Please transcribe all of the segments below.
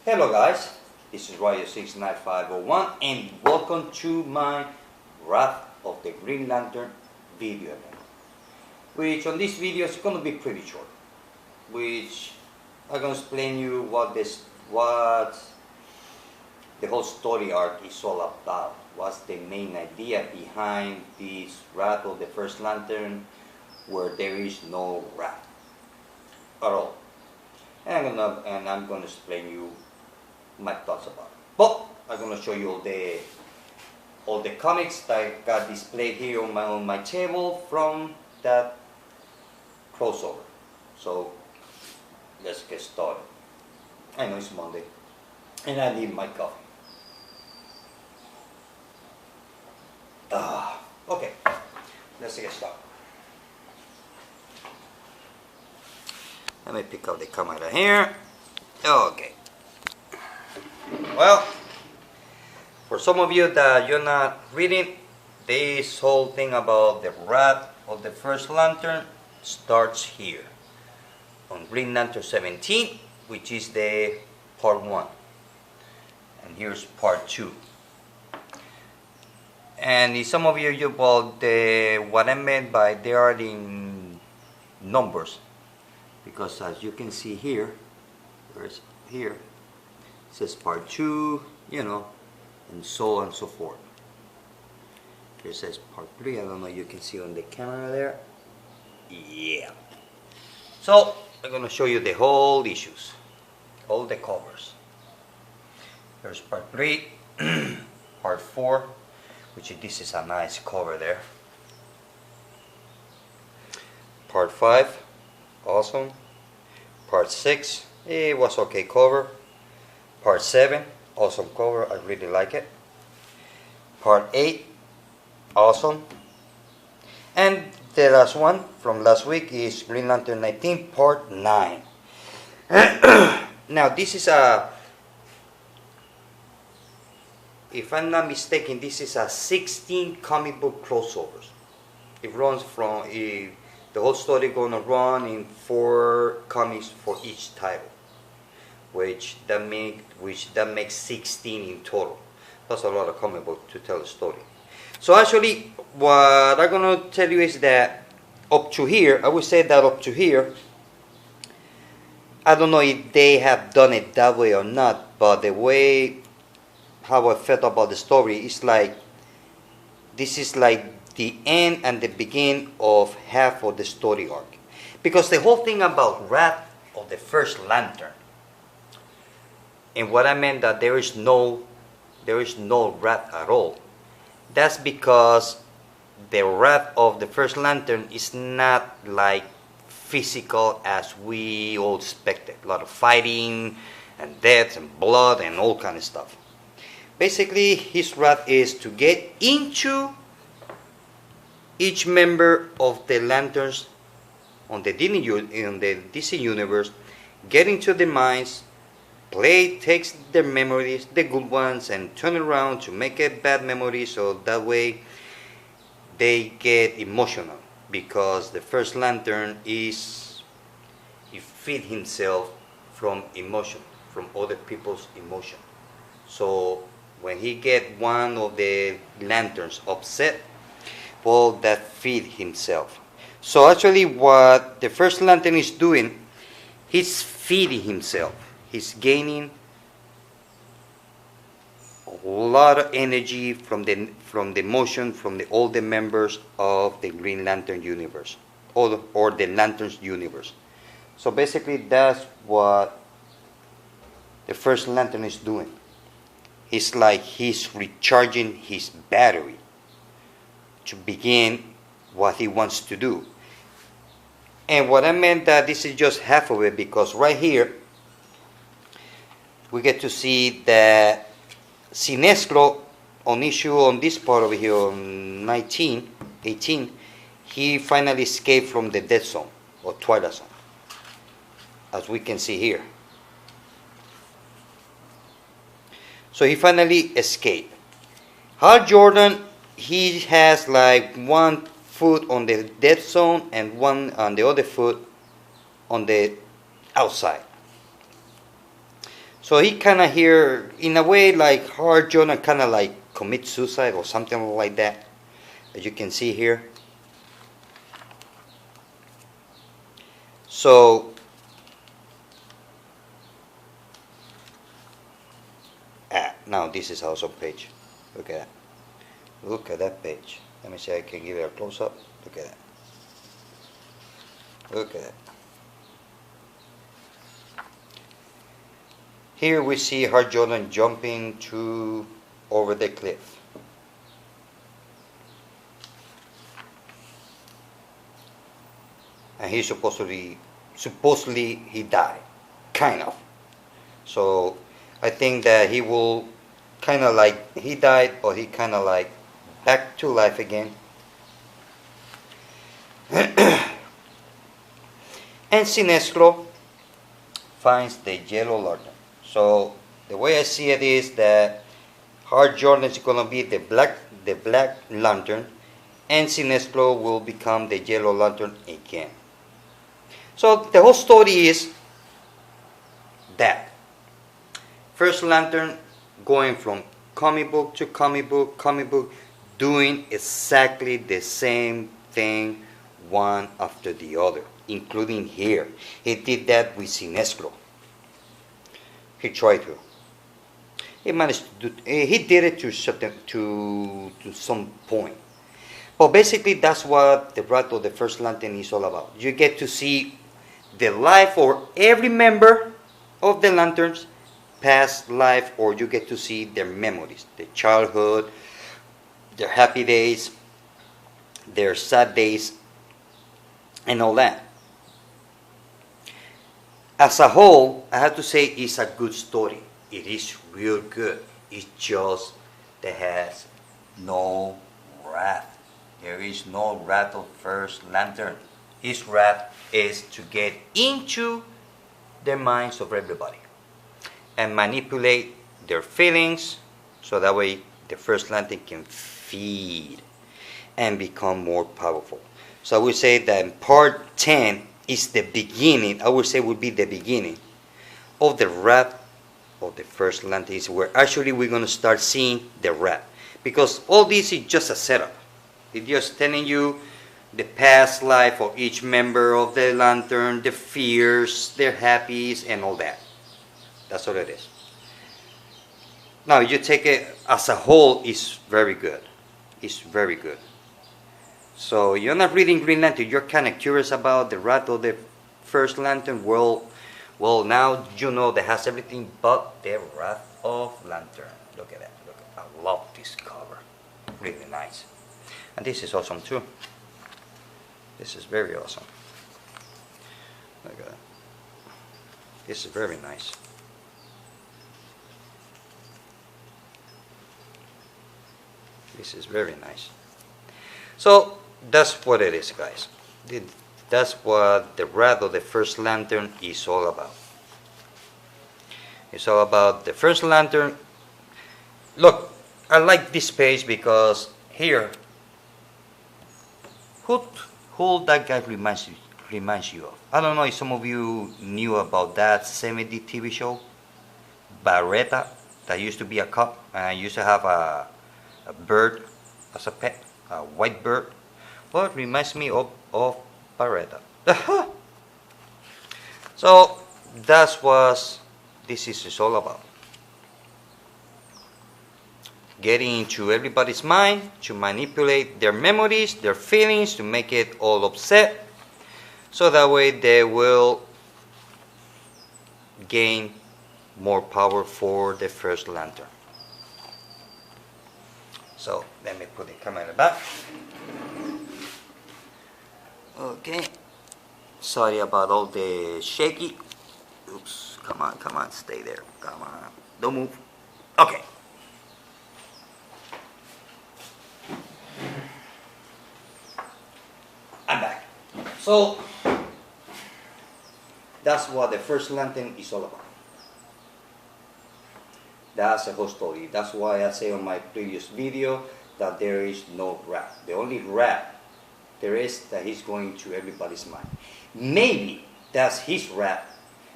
Hello guys, this is Royo69501 and welcome to my Wrath of the Green Lantern video again. Which on this video is going to be pretty short. Which I'm going to explain you what the whole story arc is all about. What's the main idea behind this Wrath of the First Lantern where there is no wrath at all. And I'm going to explain you my thoughts about it. But I'm going to show you all the comics that I got displayed here on my table from that crossover. So let's get started. I know it's Monday and I need my coffee. Okay, let's get started. Let me pick up the camera here. Okay. Well, for some of you that you're not reading, this whole thing about the Wrath of the First Lantern starts here on Green Lantern 17, which is the part 1. And here's part 2. And if some of you what I meant by they are in numbers, because as you can see here, here it says part 2, and so on and so forth. Here it says part 3. I don't know, you can see on the camera there. Yeah. So I'm going to show you the whole issues, all the covers. Here's part 3, part 4, which this is a nice cover there. Part 5, awesome. Part 6, it was okay cover. Part 7, awesome cover, I really like it. Part 8, awesome. And the last one from last week is Green Lantern 19, part 9. Now this is if I'm not mistaken, this is a 16 comic book crossovers. It runs from, the whole story gonna run in 4 comics for each title. Which that makes 16 in total. That's a lot of comic book to tell a story. So actually, what I'm gonna tell you is that up to here, I would say that up to here, I don't know if they have done it that way or not, but the way how I felt about the story is like this is like the end and the beginning of half of the story arc, because the whole thing about Wrath of the First Lantern. And what I meant that there is no wrath at all. That's because the wrath of the First Lantern is not like physical as we all expected. A lot of fighting and death and blood and all kind of stuff. Basically, his wrath is to get into each member of the Lanterns in the DC universe, get into the minds, takes their memories, the good ones, and turn around to make a bad memory, so that way they get emotional, because the First Lantern he feed himself from emotion, from other people's emotion. So when he get one of the Lanterns upset, well, that feed himself. So actually what the First Lantern is doing, he's feeding himself. He's gaining a lot of energy from the emotion from all the members of the Green Lantern universe, or the Lanterns universe. So basically, that's what the First Lantern is doing. It's like he's recharging his battery to begin what he wants to do. And what I meant that this is just half of it, because right here we get to see that Sinestro on this part over here on 18, he finally escaped from the Death Zone or Twilight Zone, as we can see here. So he finally escaped. Hal Jordan, he has like one foot on the Death Zone and one on the other foot on the outside. So he kind of here, in a way, like Hard Jordan kind of like commit suicide or something like that, as you can see here. So now this is also page. Look at that. Look at that page. Let me see if I can give it a close up. Look at that. Look at that. Here we see Hard Jordan jumping over the cliff. And supposedly he died, kind of. So I think that he will kind of like, he died, but he kind of like back to life again. And Sinestro finds the yellow lantern. So the way I see it is that Hard Jordan is going to be the black lantern, and Sinestro will become the yellow lantern again. So the whole story is that first lantern going from comic book to comic book, doing exactly the same thing one after the other, including here. He did that with Sinestro. He tried to. He managed to do. He did it to some point. But basically, that's what the Wrath of the First Lantern is all about. You get to see the life of every member of the Lanterns, past life, or you get to see their memories, their childhood, their happy days, their sad days, and all that. As a whole, I have to say it's a good story. It is real good. It's just that has no wrath. There is no wrath of First Lantern. His wrath is to get into the minds of everybody and manipulate their feelings, so that way the First Lantern can feed and become more powerful. So I would say that part 10 is the beginning, I would say would be the beginning of the wrath of the First Lantern, is where actually we're going to start seeing the wrath. Because all this is just a setup. It's just telling you the past life of each member of the Lantern, the fears, their happies, and all that. That's all it is. Now, you take it as a whole, it's very good. It's very good. So you're not reading Green Lantern, you're kind of curious about the wrath of the First Lantern. Well, now you know that has everything but the Wrath of Lantern. Look at that. Look, I love this cover. Really nice. And this is awesome too. This is very awesome. Look at that. This is very nice. This is very nice. So that's what it is, guys. That's what the Wrath of the First Lantern is all about. It's all about the First Lantern. Look, I like this page because here, who that guy reminds you of? I don't know if some of you knew about that 70 TV show, Baretta, that used to be a cop and used to have a bird as a pet, a white bird. Well, it reminds me of Baretta. So that's what this is all about. Getting into everybody's mind to manipulate their memories, their feelings, to make it all upset, so that way they will gain more power for the First Lantern. So let me put the camera back. Okay. Sorry about all the shaky. Oops. Come on, stay there. Come on. Don't move. Okay. I'm back. So that's what the First Lantern is all about. That's the whole story. That's why I say on my previous video that there is no wrath. The only wrath there is that he's going to everybody's mind. Maybe that's his wrath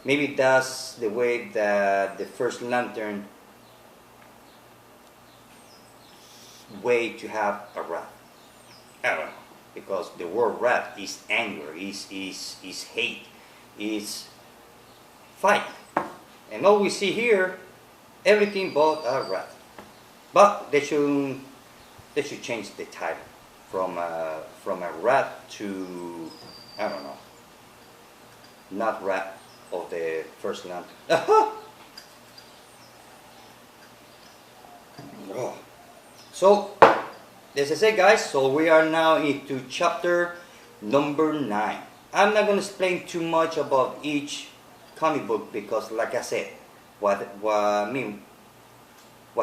Maybe that's the way that the first lantern way to have a wrath. I don't know, because the word wrath is anger, is hate, is fight, and all we see here, everything but a wrath. But they should change the title from a wrath to, I don't know, not wrath of the first lantern. Oh. So, as I said, guys, so we are now into chapter number 9. I'm not going to explain too much about each comic book because, like I said, what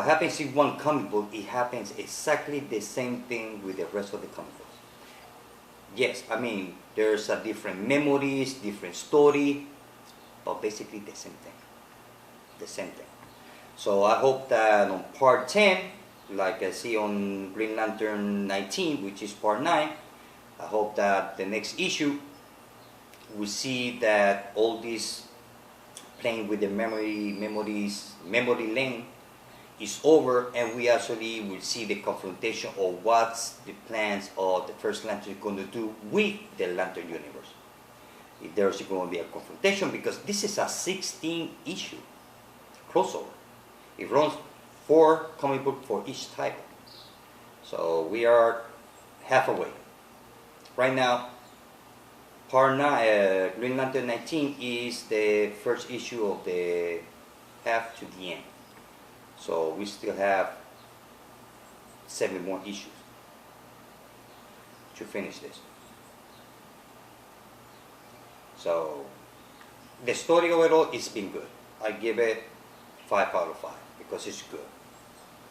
happens in one comic book, it happens exactly the same thing with the rest of the comic books. Yes, I mean, there's a different memories, different story, but basically the same thing. The same thing. So I hope that on part 10, like I see on Green Lantern 19, which is part 9, I hope that the next issue we see that all this playing with the memory lane is over, and we actually will see the confrontation of what's the plans of the first Lantern going to do with the Lantern universe. If there's going to be a confrontation, because this is a 16 issue crossover. It runs 4 comic books for each title. So we are halfway. Right now, part 9, Green Lantern 19 is the first issue of the half to the end. So we still have 7 more issues to finish this. So the story overall has been good. I give it 5 out of 5 because it's good.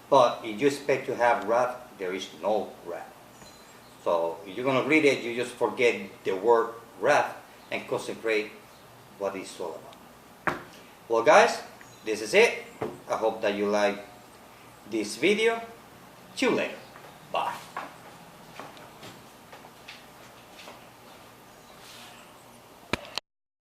But if you expect to have wrath, there is no wrath. So if you're going to read it, you just forget the word wrath and concentrate what it's all about. Well, guys, this is it. I hope that you like this video. See you later. Bye.